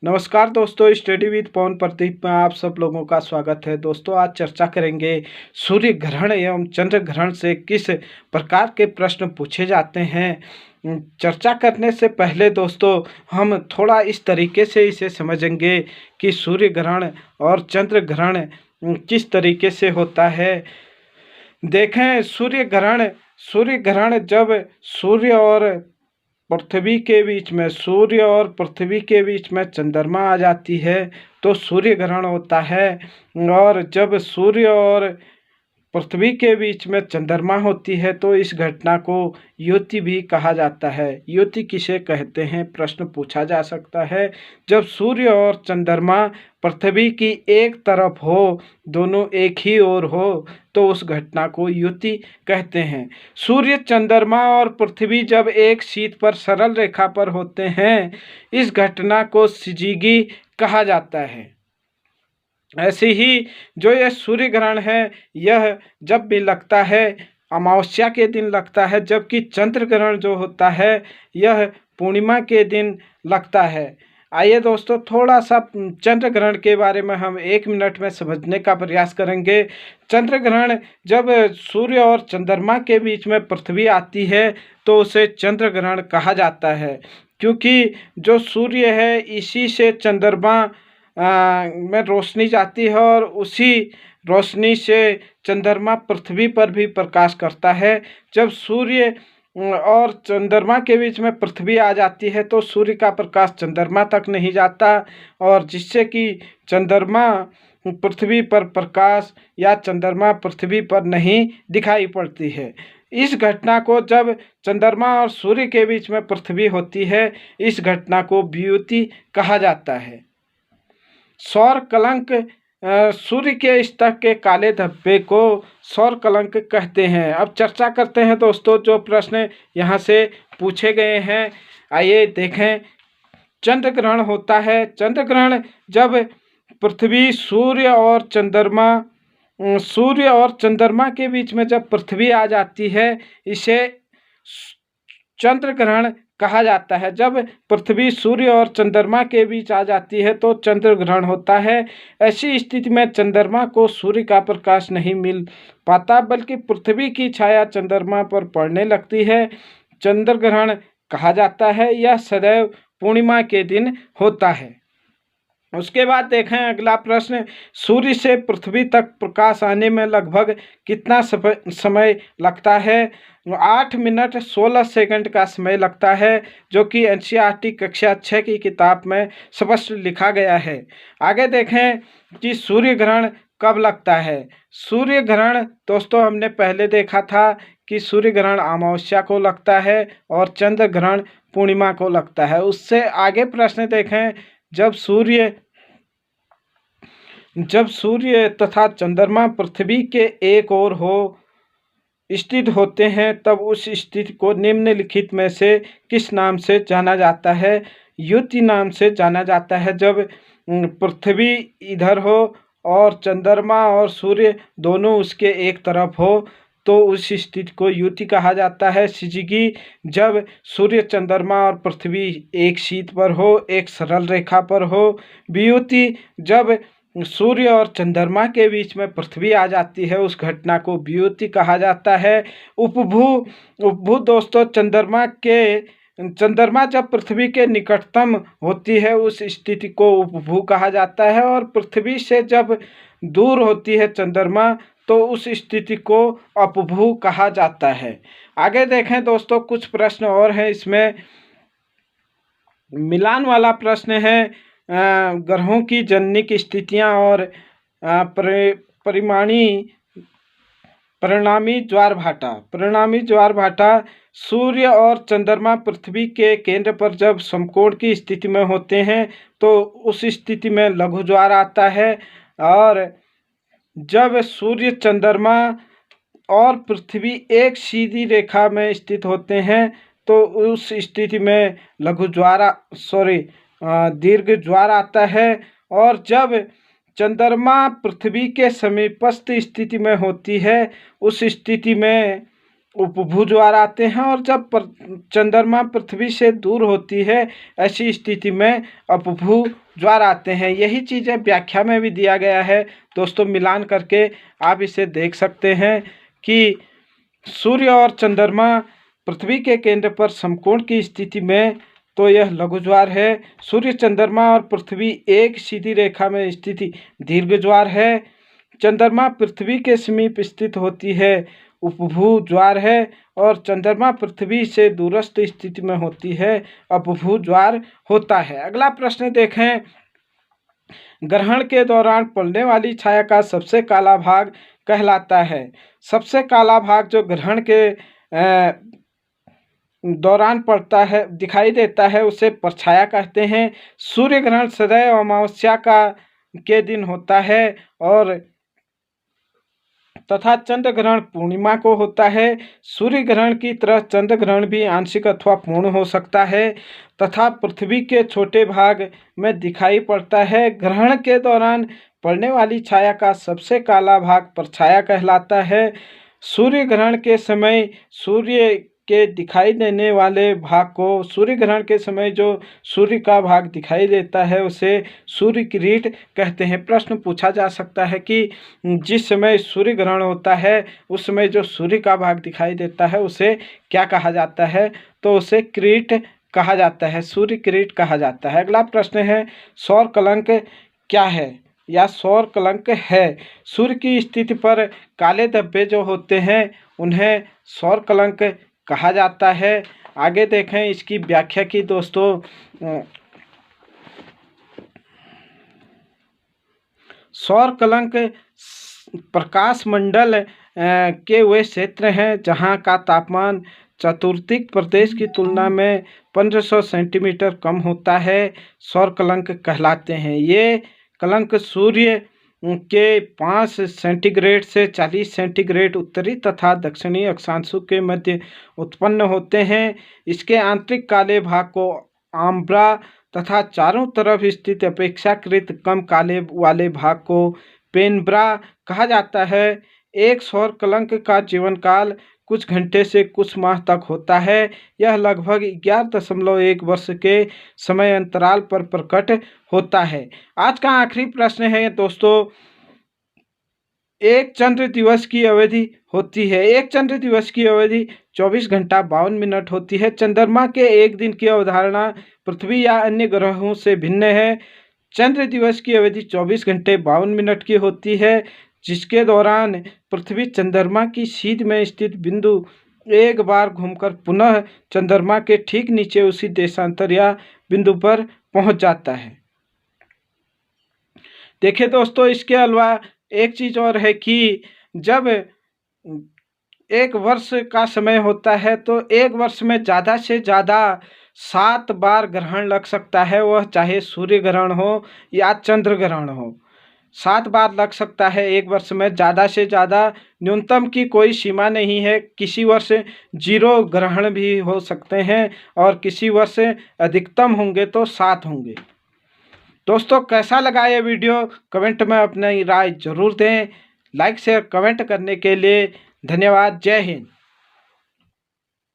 नमस्कार दोस्तों, study with पवन प्रदीप में आप सब लोगों का स्वागत है। दोस्तों, आज चर्चा करेंगे सूर्य ग्रहण एवं चंद्र ग्रहण से किस प्रकार के प्रश्न पूछे जाते हैं। चर्चा करने से पहले दोस्तों हम थोड़ा इस तरीके से इसे समझेंगे कि सूर्य ग्रहण और चंद्र ग्रहण किस तरीके से होता है। देखें, सूर्य ग्रहण जब सूर्य और पृथ्वी के बीच में चंद्रमा आ जाती है तो सूर्य ग्रहण होता है। और जब सूर्य और पृथ्वी के बीच में चंद्रमा होती है तो इस घटना को युति भी कहा जाता है। युति किसे कहते हैं, प्रश्न पूछा जा सकता है। जब सूर्य और चंद्रमा पृथ्वी की एक तरफ हो, दोनों एक ही ओर हो, तो उस घटना को युति कहते हैं। सूर्य, चंद्रमा और पृथ्वी जब एक शीट पर सरल रेखा पर होते हैं, इस घटना को सिजिगी कहा जाता है। ऐसे ही जो यह सूर्य ग्रहण है, यह जब भी लगता है अमावस्या के दिन लगता है, जबकि चंद्र ग्रहण जो होता है यह पूर्णिमा के दिन लगता है। आइए दोस्तों, थोड़ा सा चंद्र ग्रहण के बारे में हम 1 मिनट में समझने का प्रयास करेंगे। चंद्र ग्रहण जब सूर्य और चंद्रमा के बीच में पृथ्वी आती है तो उसे चंद्र ग्रहण कहा जाता है, क्योंकि जो सूर्य है इसी से चंद्रमा में रोशनी जाती है और उसी रोशनी से चंद्रमा पृथ्वी पर भी प्रकाश करता है। जब सूर्य और चंद्रमा के बीच में पृथ्वी आ जाती है तो सूर्य का प्रकाश चंद्रमा तक नहीं जाता, और जिससे कि चंद्रमा पृथ्वी पर प्रकाश या चंद्रमा पृथ्वी पर नहीं दिखाई पड़ती है। इस घटना को, जब चंद्रमा और सूर्य के बीच में पृथ्वी होती है, इस घटना को वियुति कहा जाता है। सौर कलंक, सूर्य के स्तर के काले धब्बे को सौर कलंक कहते हैं। अब चर्चा करते हैं दोस्तों जो प्रश्न यहाँ से पूछे गए हैं। आइए देखें, चंद्र ग्रहण होता है। चंद्र ग्रहण जब पृथ्वी, सूर्य और चंद्रमा के बीच में जब पृथ्वी आ जाती है, इसे चंद्र ग्रहण कहा जाता है। जब पृथ्वी सूर्य और चंद्रमा के बीच आ जाती है तो चंद्र ग्रहण होता है। ऐसी स्थिति में चंद्रमा को सूर्य का प्रकाश नहीं मिल पाता, बल्कि पृथ्वी की छाया चंद्रमा पर पड़ने लगती है। चंद्र ग्रहण कहा जाता है। यह सदैव पूर्णिमा के दिन होता है। उसके बाद देखें अगला प्रश्न, सूर्य से पृथ्वी तक प्रकाश आने में लगभग कितना समय लगता है। 8 मिनट 16 सेकंड का समय लगता है, जो कि एनसीईआरटी कक्षा 6 की किताब में स्पष्ट लिखा गया है। आगे देखें कि सूर्य ग्रहण कब लगता है। सूर्य ग्रहण दोस्तों हमने पहले देखा था कि सूर्य ग्रहण अमावस्या को लगता है और चंद्र ग्रहण पूर्णिमा को लगता है। उससे आगे प्रश्न देखें, जब सूर्य तथा चंद्रमा पृथ्वी के एक ओर स्थित होते हैं, तब उस स्थिति को निम्नलिखित में से किस नाम से जाना जाता है। युति नाम से जाना जाता है। जब पृथ्वी इधर हो और चंद्रमा और सूर्य दोनों उसके एक तरफ हो तो उस स्थिति को युति कहा जाता है। सिजिगी जब सूर्य, चंद्रमा और पृथ्वी एक शीट पर हो, एक सरल रेखा पर हो। वियुति जब सूर्य और चंद्रमा के बीच में पृथ्वी आ जाती है, उस घटना को वियुति कहा जाता है। उपभू दोस्तों, चंद्रमा जब पृथ्वी के निकटतम होती है उस स्थिति को उपभू कहा जाता है, और पृथ्वी से जब दूर होती है चंद्रमा तो उस स्थिति को अपभू कहा जाता है। आगे देखें दोस्तों, कुछ प्रश्न और हैं इसमें। मिलान वाला प्रश्न है, ग्रहों की जनिक स्थितियां और परिणामी ज्वार भाटा। सूर्य और चंद्रमा पृथ्वी के केंद्र पर जब समकोण की स्थिति में होते हैं तो उस स्थिति में लघु ज्वार आता है, और जब सूर्य, चंद्रमा और पृथ्वी एक सीधी रेखा में स्थित होते हैं तो उस स्थिति में दीर्घ ज्वार आता है। और जब चंद्रमा पृथ्वी के समीपस्थ स्थिति में होती है उस स्थिति में उपभू ज्वार आते हैं, और जब चंद्रमा पृथ्वी से दूर होती है ऐसी स्थिति में अपभू ज्वार आते हैं। यही चीज़ें व्याख्या में भी दिया गया है दोस्तों, मिलान करके आप इसे देख सकते हैं कि सूर्य और चंद्रमा पृथ्वी के केंद्र पर समकोण की स्थिति में तो यह लघु ज्वार है। सूर्य, चंद्रमा और पृथ्वी एक सीधी रेखा में स्थिति दीर्घ ज्वार है। चंद्रमा पृथ्वी के समीप स्थित होती है उपभू ज्वार है, और चंद्रमा पृथ्वी से दूरस्थ स्थिति में होती है अपभू ज्वार होता है। अगला प्रश्न देखें, ग्रहण के दौरान पड़ने वाली छाया का सबसे काला भाग कहलाता है। सबसे काला भाग जो ग्रहण के दौरान पड़ता है, दिखाई देता है, उसे परछाया कहते हैं। सूर्य ग्रहण सदैव अमावस्या के दिन होता है और तथा चंद्र ग्रहण पूर्णिमा को होता है। सूर्य ग्रहण की तरह चंद्र ग्रहण भी आंशिक अथवा पूर्ण हो सकता है तथा पृथ्वी के छोटे भाग में दिखाई पड़ता है। ग्रहण के दौरान पड़ने वाली छाया का सबसे काला भाग परछाया कहलाता है। सूर्य ग्रहण के समय सूर्य के दिखाई देने वाले भाग को, सूर्य ग्रहण के समय जो सूर्य का भाग दिखाई देता है उसे सूर्य किरीट कहते हैं। प्रश्न पूछा जा सकता है कि जिस समय सूर्य ग्रहण होता है उस समय जो सूर्य का भाग दिखाई देता है उसे क्या कहा जाता है, तो उसे किरीट कहा जाता है, सूर्य किरीट कहा जाता है। अगला प्रश्न है, सौर कलंक क्या है या सौर कलंक है। सूर्य की स्थिति पर काले धब्बे जो होते हैं उन्हें सौर कलंक कहा जाता है। आगे देखें इसकी व्याख्या की दोस्तों। सौर कलंक प्रकाश मंडल के वे क्षेत्र हैं जहां का तापमान चतुर्थिक प्रदेश की तुलना में 1500 सेंटीमीटर कम होता है, सौर कलंक कहलाते हैं। ये कलंक सूर्य के 5 सेंटीग्रेड से 40 सेंटीग्रेड उत्तरी तथा दक्षिणी अक्षांशों के मध्य उत्पन्न होते हैं। इसके आंतरिक काले भाग को आम्ब्रा तथा चारों तरफ स्थित अपेक्षाकृत कम काले वाले भाग को पेनब्रा कहा जाता है। एक सौर कलंक का जीवन काल कुछ घंटे से कुछ माह तक होता है। यह लगभग 11.1 वर्ष के समय अंतराल पर प्रकट होता है। आज का आखिरी प्रश्न है दोस्तों, एक चंद्र दिवस की अवधि होती है। एक चंद्र दिवस की अवधि 24 घंटा 52 मिनट होती है। चंद्रमा के एक दिन की अवधारणा पृथ्वी या अन्य ग्रहों से भिन्न है। चंद्र दिवस की अवधि 24 घंटे 52 मिनट की होती है, जिसके दौरान पृथ्वी चंद्रमा की सीध में स्थित बिंदु एक बार घूमकर पुनः चंद्रमा के ठीक नीचे उसी देशांतर या बिंदु पर पहुंच जाता है। देखिए दोस्तों, इसके अलावा एक चीज़ और है कि जब एक वर्ष का समय होता है तो एक वर्ष में ज़्यादा से ज़्यादा 7 बार ग्रहण लग सकता है, वह चाहे सूर्य ग्रहण हो या चंद्र ग्रहण हो। 7 बार लग सकता है एक वर्ष में, ज़्यादा से ज़्यादा। न्यूनतम की कोई सीमा नहीं है। किसी वर्ष 0 ग्रहण भी हो सकते हैं और किसी वर्ष अधिकतम होंगे तो 7 होंगे। दोस्तों, कैसा लगा ये वीडियो कमेंट में अपनी राय ज़रूर दें। लाइक शेयर कमेंट करने के लिए धन्यवाद। जय हिंद।